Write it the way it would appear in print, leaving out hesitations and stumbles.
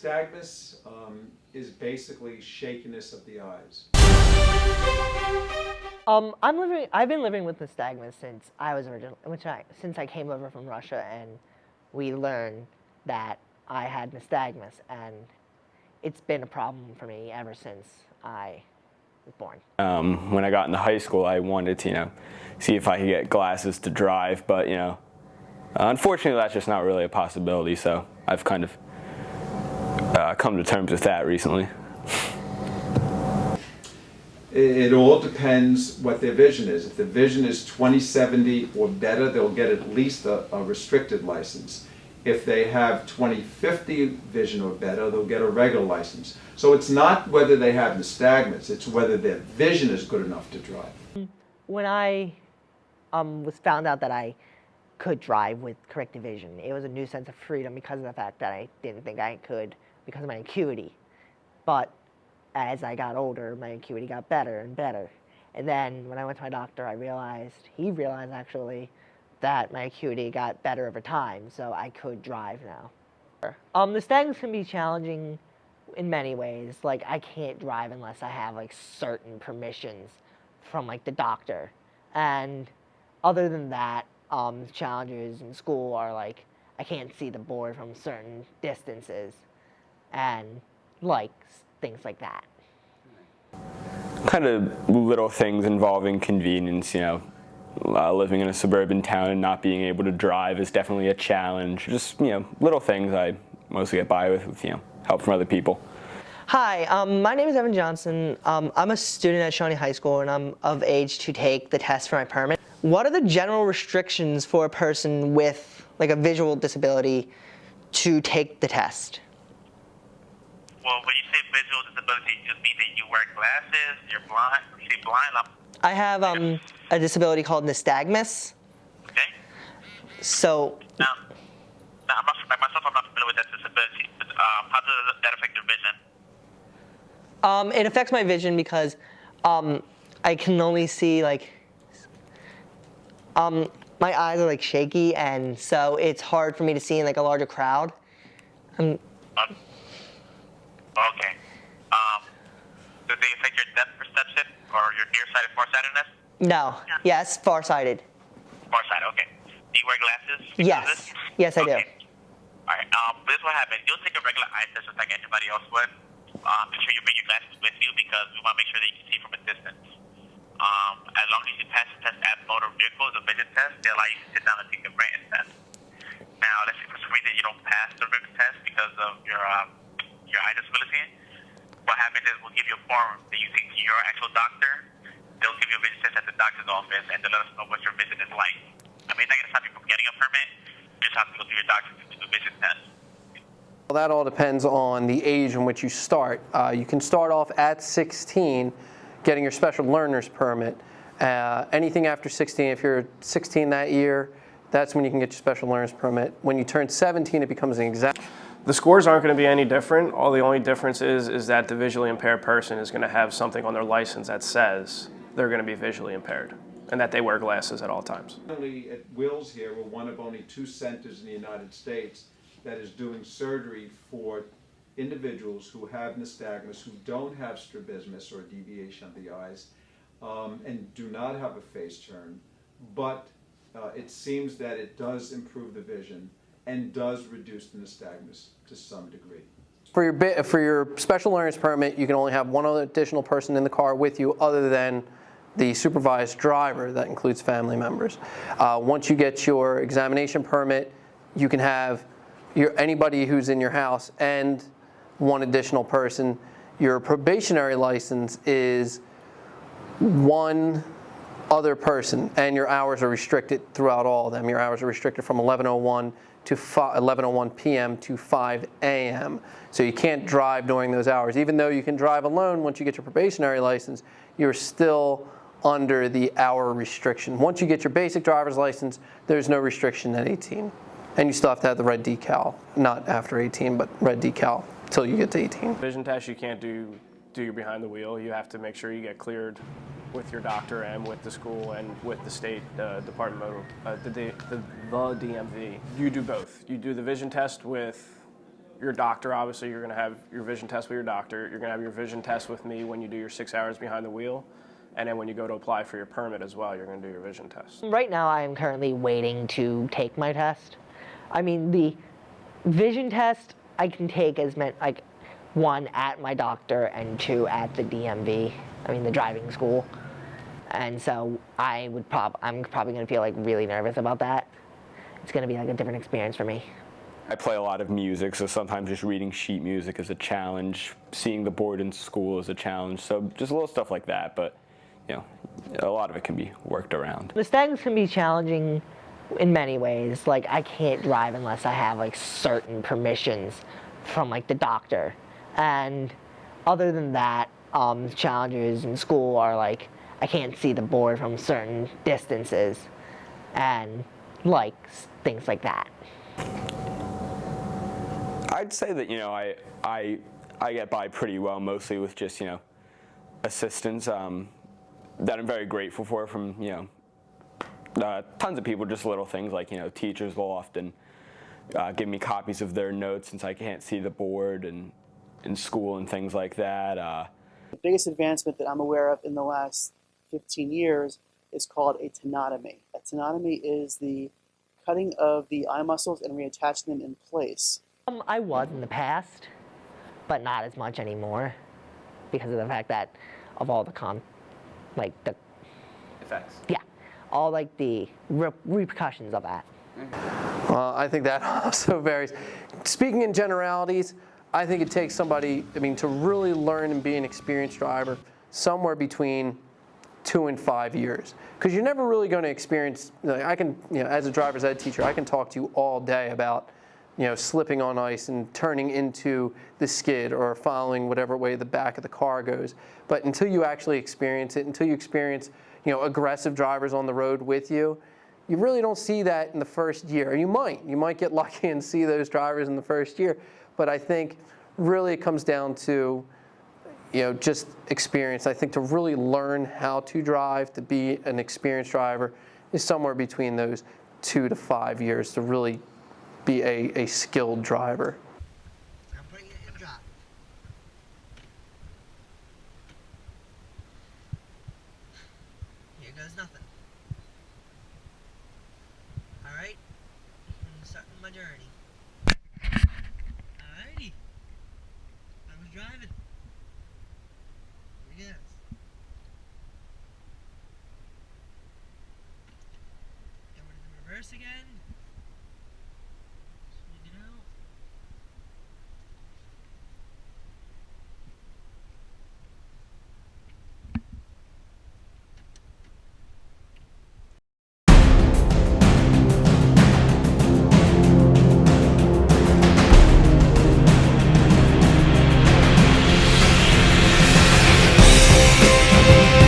nystagmus is basically shakiness of the eyes. I've been living with nystagmus since I was since I came over from Russia, and we learned that I had nystagmus, and it's been a problem for me ever since I was born. When I got into high school, I wanted to, see if I could get glasses to drive, but unfortunately, that's just not really a possibility. So I've kind of come to terms with that recently. It all depends what their vision is. If the vision is 20/70 or better, they'll get at least a restricted license. If they have 20/50 vision or better, they'll get a regular license. So it's not whether they have nystagmus, it's whether their vision is good enough to drive. When I was found out that I could drive with corrected vision, it was a new sense of freedom because of the fact that I didn't think I could because of my acuity. But as I got older, my acuity got better and better. And then when I went to my doctor, he realized actually, that my acuity got better over time, so I could drive now. Nystagmus can be challenging in many ways. Like, I can't drive unless I have certain permissions from the doctor. And other than that, challenges in school are I can't see the board from certain distances, and things like that. Kind of little things involving convenience, living in a suburban town and not being able to drive is definitely a challenge. Just, little things I mostly get by with help from other people. Hi, my name is Evan Johnson. I'm a student at Shawnee High School, and I'm of age to take the test for my permit. What are the general restrictions for a person with a visual disability to take the test? Well, when you say visual disability, it just means that you wear glasses, you're blind, you see blind. I have a disability called nystagmus. Okay. So. Now I'm not familiar with that disability. But, how does that affect your vision? It affects my vision because I can only see my eyes are shaky, and so it's hard for me to see in a larger crowd. Okay. Does they affect your depth perception or your nearsighted, farsightedness? No. Yes, farsighted. Farsighted. Okay. Do you wear glasses? Yes. Yes, I do. All right. This is what happens. You'll take a regular eye test just like anybody else would. Make sure you bring your glasses with you because we want to make sure that you can see from a distance. As long as you pass the test at motor vehicles, a vision test, they allow you to sit down and take the written test. Now, let's say for some reason you don't pass the written test because of your eye disability. What happens is we'll give you a form that you take to your actual doctor. They'll give you a vision test at the doctor's office, and they'll let us know what your vision is like. I mean, it's not going to stop you from getting a permit. You just have to go to your doctor to do the vision test. Well, that all depends on the age in which you start. You can start off at 16 getting your special learner's permit. Anything after 16, if you're 16 that year, that's when you can get your special learner's permit. When you turn 17, it becomes an exam. The scores aren't going to be any different. The only difference is that the visually impaired person is going to have something on their license that says they're going to be visually impaired and that they wear glasses at all times. Currently at Wills here, we're one of only 2 centers in the United States that is doing surgery for individuals who have nystagmus, who don't have strabismus or deviation of the eyes, and do not have a face turn, but it seems that it does improve the vision and does reduce the nystagmus to some degree. For your special learner's permit, you can only have one other additional person in the car with you other than the supervised driver. That includes family members. Once you get your examination permit, you can have anybody who's in your house and one additional person. Your probationary license is one other person, and your hours are restricted throughout all of them. Your hours are restricted from 11:01 to 11:01 p.m. to 5 a.m. So you can't drive during those hours. Even though you can drive alone once you get your probationary license, you're still under the hour restriction. Once you get your basic driver's license, there's no restriction at 18. And you still have to have the red decal, not after 18, but red decal till you get to 18. Vision test, you can't do your behind the wheel. You have to make sure you get cleared with your doctor and with the school and with the state department, the DMV. You do both. You do the vision test with your doctor, obviously, you're going to have your vision test with your doctor. You're going to have your vision test with me when you do your 6 hours behind the wheel. And then when you go to apply for your permit as well, you're going to do your vision test. Right now, I am currently waiting to take my test. I mean, the vision test I can take as like 1 at my doctor and 2 at the DMV. I mean, the driving school. And so I'm probably going to feel like really nervous about that. It's going to be like a different experience for me. I play a lot of music, so sometimes just reading sheet music is a challenge. Seeing the board in school is a challenge. So just little stuff like that, but you know, a lot of it can be worked around. The stags can be challenging in many ways. Like, I can't drive unless I have like certain permissions from like the doctor. And other than that, challenges in school are like, I can't see the board from certain distances and like things like that. I'd say that, you know, I get by pretty well, mostly with just, you know, assistance that I'm very grateful for from, you know, tons of people, just little things like, you know, teachers will often give me copies of their notes since I can't see the board and in school and things like that. The biggest advancement that I'm aware of in the last 15 years is called a tenotomy. A tenotomy is the cutting of the eye muscles and reattaching them in place. I was in the past, but not as much anymore because of the fact that of all the Effects. yeah, all like the repercussions of that. I think that also varies. Speaking in generalities, I think it takes somebody, I mean, to really learn and be an experienced driver, somewhere between 2 and 5 years. Because you're never really going to experience, I can, you know, as a driver's ed teacher, I can talk to you all day about, you know, slipping on ice and turning into the skid or following whatever way the back of the car goes. But until you actually experience it, until you experience, you know, aggressive drivers on the road with you, you really don't see that in the first year. You might get lucky and see those drivers in the first year. But I think really it comes down to, you know, just experience. I think to really learn how to drive, to be an experienced driver, is somewhere between those 2 to 5 years to really be a skilled driver. I'm putting it in drop. Here goes nothing. All right, I'm starting my journey. Alrighty, I was driving.